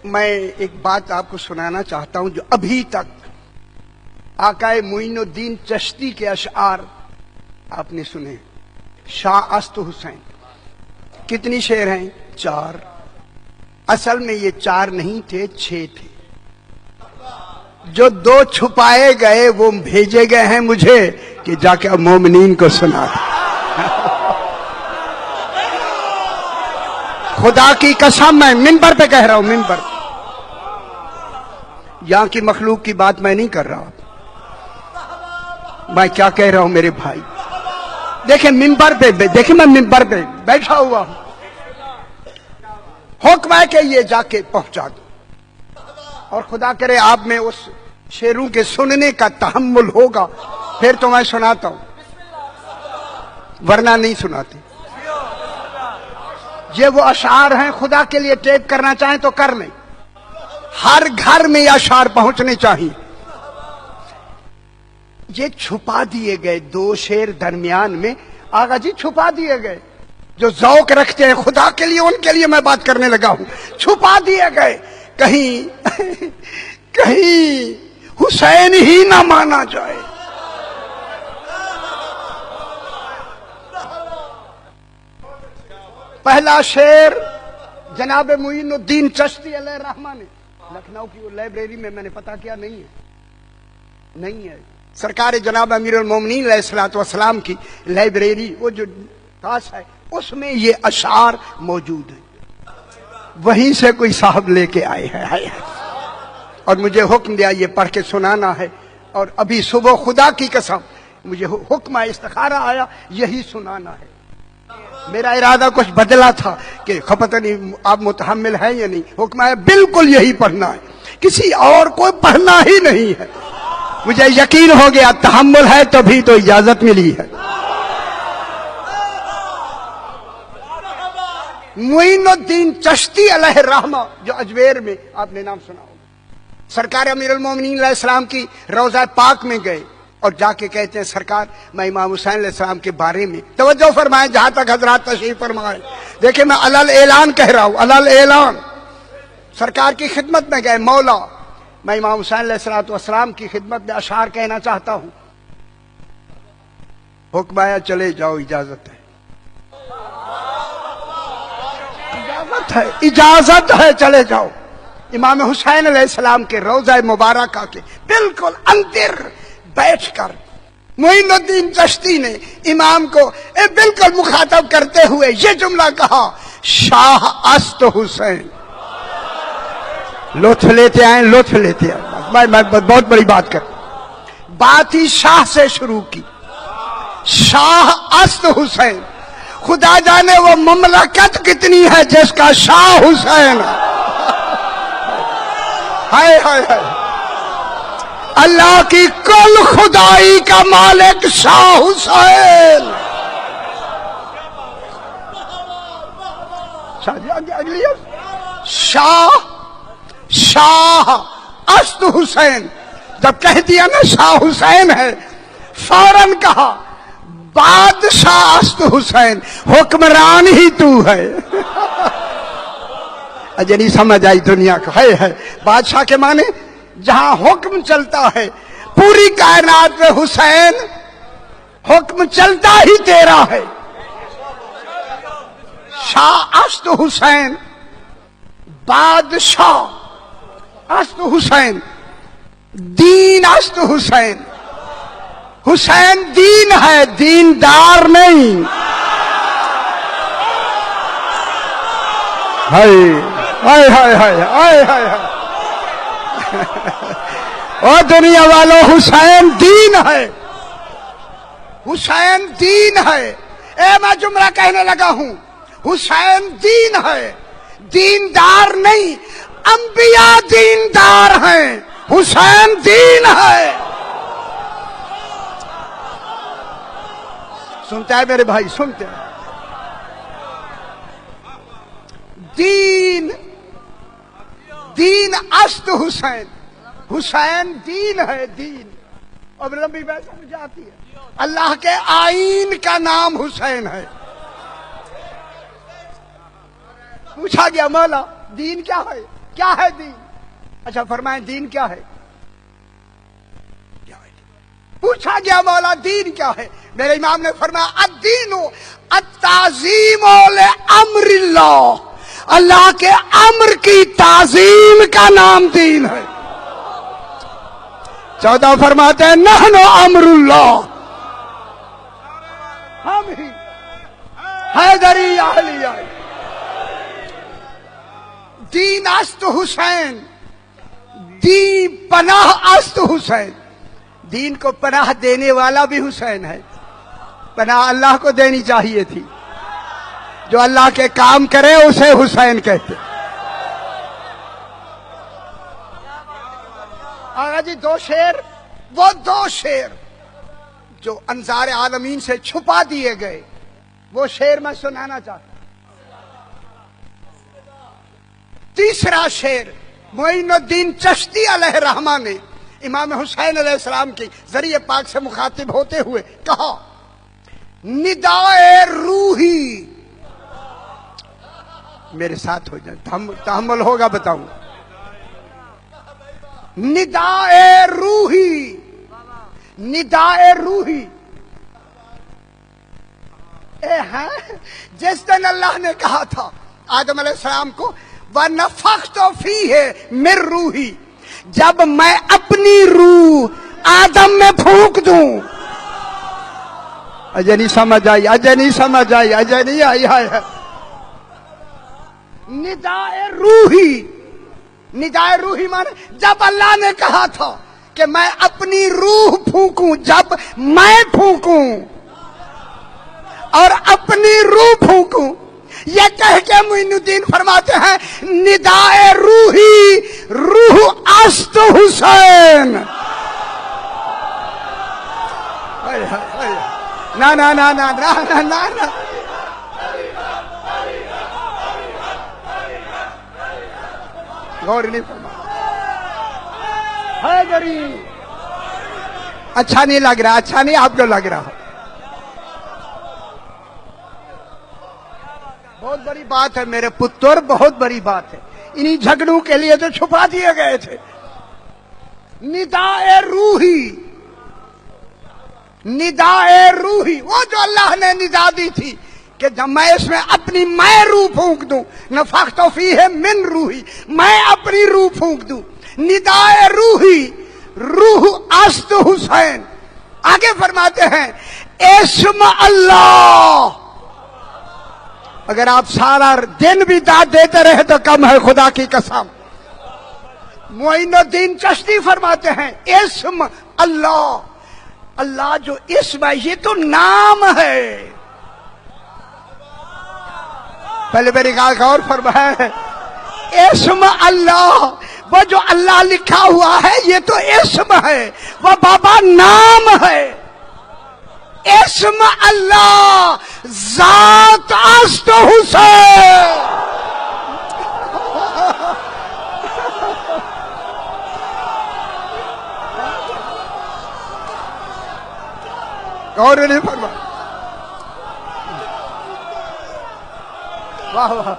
میں ایک بات آپ کو سنانا چاہتا ہوں جو ابھی تک آقائے معین الدین چشتی کے اشعار آپ نے سنے. شاہ است حسین کتنی شعر ہیں؟ 4. اصل میں یہ 4 نہیں تھے، 6 تھے. جو 2 چھپائے گئے وہ بھیجے گئے ہیں مجھے کہ جا کے مومنین کو سنا. خدا کی قسم میں منبر پہ کہہ رہا ہوں، منبر. یہاں کی مخلوق کی بات میں نہیں کر رہا. میں کیا کہہ رہا ہوں میرے بھائی؟ دیکھیں منبر پہ، دیکھیں میں منبر پہ بیٹھا ہوا ہوں. حکم ہے کہ یہ جا کے پہنچا دو. اور خدا کرے آپ میں اس شعروں کے سننے کا تحمل ہوگا پھر تو میں سناتا ہوں، ورنہ نہیں سناتے. یہ وہ اشعار ہیں، خدا کے لیے ٹیپ کرنا چاہیں تو کر لیں. ہر گھر میں یہ اشعار پہنچنے چاہیے. یہ چھپا دیے گئے 2 شعر درمیان میں. آقا جی چھپا دیے گئے. جو ذوق رکھتے ہیں خدا کے لیے ان کے لیے میں بات کرنے لگا ہوں. چھپا دیے گئے کہیں حسین ہی نہ مانا جائے. پہلا شعر جناب معین الدین چشتی علیہ الرحمہ نے لکھنؤ کی وہ لائبریری میں نے پتا کیا نہیں ہے سرکار جناب امیر المومنین علیہ الصلوۃ والسلام کی لائبریری، وہ جو خاص ہے اس میں یہ اشعار موجود ہیں. وہیں سے کوئی صاحب لے کے آئے ہیں اور مجھے حکم دیا یہ پڑھ کے سنانا ہے. اور ابھی صبح خدا کی قسم مجھے حکم ہے، استخارہ آیا، یہی سنانا ہے. میرا ارادہ کچھ بدلا تھا کہ پتہ نہیں آپ متحمل ہیں یا نہیں. حکم ہے بالکل یہی پڑھنا ہے، کسی اور کو پڑھنا ہی نہیں ہے. مجھے یقین ہو گیا تحمل ہے تبھی تو اجازت ملی ہے. معین الدین چشتی علیہ الرحمہ جو اجمیر میں آپ نے نام سنا ہوگا، سرکار امیر المومنین علیہ السلام کی روضہ پاک میں گئے اور جا کے کہتے ہیں سرکار میں امام حسین علیہ السلام کے بارے میں توجہ فرمائیں جہاں تک حضرات تشریف فرمائیں. دیکھیں میں علل اعلان کہہ رہا ہوں، علل اعلان. سرکار کی خدمت میں گئے، مولا میں امام حسین علیہ السلام کی خدمت میں اشعار کہنا چاہتا ہوں. حکم آیا چلے جاؤ، اجازت ہے، اجازت ہے چلے جاؤ. امام حسین علیہ السلام کے روضہ مبارکہ کے بالکل اندر بیٹھ کر معین الدین چشتی نے امام کو بالکل مخاطب کرتے ہوئے یہ جملہ کہا، شاہ است حسین. لطف لیتے ہیں، لطف لیتے ہیں. میں بہت بڑی بات کر، بات ہی شاہ سے شروع کی. شاہ است حسین. خدا جانے وہ مملکت کتنی ہے جس کا شاہ حسین ہے. ہائے ہائے ہائے. اللہ کی کل خدائی کا مالک شاہ حسین. شاہ است حسین. جب کہہ دیا نا شاہ حسین ہے، فوراً کہا بادشاہ است حسین، حکمران ہی تو ہے. اجے نہیں سمجھ آئی دنیا کو. ہے بادشاہ کے معنی جہاں حکم چلتا ہے پوری کائنات میں حسین حکم چلتا ہی تیرا ہے. شاہ است حسین، بادشاہ است حسین، دین است حسین. حسین دین ہے، دیندار نہیں. ہائے ہائے ہائے ہائے ہائے. او دنیا والوں، حسین دین ہے، حسین دین ہے. میں جملہ کہنے لگا ہوں، حسین دین ہے، دیندار نہیں. انبیاء دیندار ہیں، حسین دین ہے. سنتا ہے میرے بھائی، سنتے ہیں. دین است حسین. حسین دین ہے، دین. اب لمبی بحث مجھے آتی ہے. اللہ کے آئین کا نام حسین ہے. پوچھا گیا مولا دین کیا ہے؟ کیا ہے دین؟ اچھا فرمائیں دین کیا ہے؟ پوچھا گیا مولا دین کیا ہے؟ میرے امام نے فرمایا الدین التعظیم لامر اللہ، اللہ کے امر کی تعظیم کا نام دین ہے۔ 14 فرماتے ہیں نحن امر اللہ، ہم ہی حیدری اہلیہ دین است حسین، دین پناہ است حسین، دین کو پناہ دینے والا بھی حسین ہے۔ پناہ اللہ کو دینی چاہیے تھی، جو اللہ کے کام کرے اسے حسین کہتے۔ آگا جی دو شعر، وہ دو شعر جو انظار عالمین سے چھپا دیے گئے، وہ شعر میں سنانا چاہتا ہوں۔ تیسرا شعر معین الدین چشتی علیہ الرحمہ نے امام حسین علیہ السلام کی ذریعہ پاک سے مخاطب ہوتے ہوئے کہا ندائے روحی، میرے ساتھ ہو جائے تحمل ہوگا بتاؤں، ندائے روحی، ندائے روحی اے ہاں جس دن اللہ نے کہا تھا آدم علیہ السلام کو وَنَفَخْتُ فِيهِ مِن روحی، جب میں اپنی روح آدم میں پھونک دوں، اجے نہیں سمجھ آئی، اجے نہیں سمجھ آئی، اجے نہیں آئی ہے۔ ندائے روحی، ندائے روحی مانے جب اللہ نے کہا تھا کہ میں اپنی روح پھونکوں، جب میں پھونکوں اور اپنی روح پھونکوں، یہ کہہ کے معین الدین فرماتے ہیں ندائے روحی روح است حسین۔ نا نا نا نا نا نا نا نا غور نہیں فرمایا۔ حیدری اچھا نہیں لگ رہا، اچھا نہیں آپ کو لگ رہا، بہت بڑی بات ہے میرے پتر، بہت بڑی بات ہے، انہی جھگڑوں کے لیے تو چھپا دیے گئے تھے۔ ندائے روحی، ندائے روحی وہ جو اللہ نے ندا دی تھی کہ جب میں اس میں اپنی میں روح پھونک دوں، نفخت فیہ من روحی، میں اپنی روح پھونک دوں، ندائے روحی روح است حسین۔ آگے فرماتے ہیں اسم اللہ، اگر آپ سارا دن بھی داد دیتے رہے تو کم ہے، خدا کی قسم۔ معین الدین چشتی فرماتے ہیں اسم اللہ، اللہ جو اسم ہے یہ تو نام ہے۔ پہلے میری غور فرمائے، اسم اللہ وہ جو اللہ لکھا ہوا ہے یہ تو اسم ہے، وہ بابا نام ہے۔ اسم اللہ ذات است حسین۔ غور نہیں فرما، واہ واہ۔